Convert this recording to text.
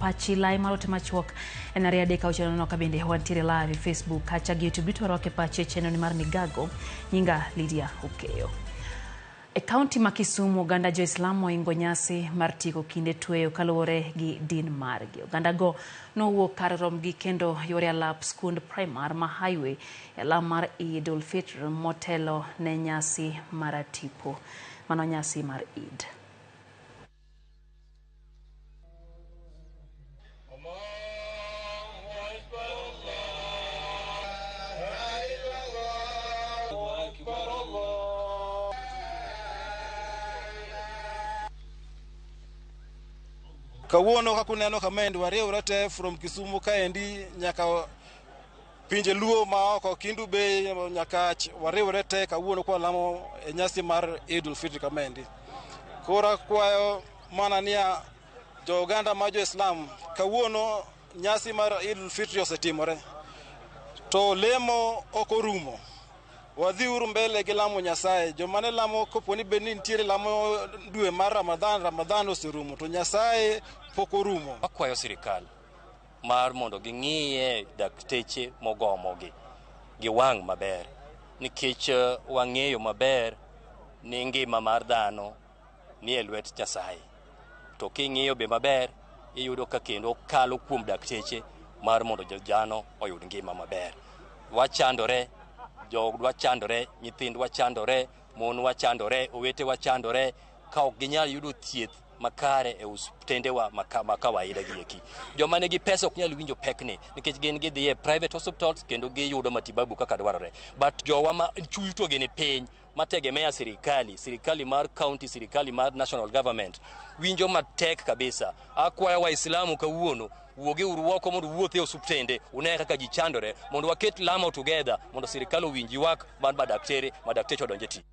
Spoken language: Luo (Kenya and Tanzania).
Pachi lai malote machuok enaria deka uchano no kabinde wantiere live Facebook hacha YouTube bitwaro ke pachi channel ni mar Migago nyinga Lydia Ukeyo. E county ma Kisumu oganda jo Islam oingo nyasi mar tieko kinde tweyo kaluwore gi din margi. Oganda go nowuok kar romgi kendo yore alap skund primar ma highway e lam mar Eid ul Fitr motelo ne nyasi maratipo. Mano nyasi mar Eid. Kawuono kakuneno kamendi wariewrete from Kisumu kaendi nyaka pinje luo ma oko Kindu Bay nyaka wariewrete kawuono kwa lamo e nyasi mar Eid ul Fitr kamendi. Kora kwayo mana nia jo Uganda ma jo Islam kawuono nyasi mar Eid ul Fitr osetimore. To lemo okorumo. Wadhi uru mbele gi lamo Nyasaye. Jomane lamo koponi beni ntiere lamo dwe mar Ramadhan oserumo to Nyasaye pok orumo. Akwayo sirikal mar mondo ging'iye dakteche mogomogi gi wang' maber nikech wang'eyo maber ni ngima mar dhano ni e lwet Nyasaye. To king'iyo be maber iyudo ka kendo kalo kuom dakteche mar mondo jano oyud ngima maber. Wachandore, jogwa chandore, nyithindwa chandore, monwa chandore, owetewa chandore ka ok ginyal yudo thieth makare e osiptendewa makawaida gieki. Joma nigi pesa ok nyal winjo pekni nikech gin gidhi e private hospitals kendo giyudo matibabu kaka dwarore. But jowa ma chuto gini piny mategemea sirikali mar county, sirikali mar national government winjo matek kabisa. Akwayo Waislamu kawuono wuoge uruoko mondo wuothe e osiptende une kaka ji chandore mondo waket lamo together mondo sirikal owinji wak mar madakteche odonje ti.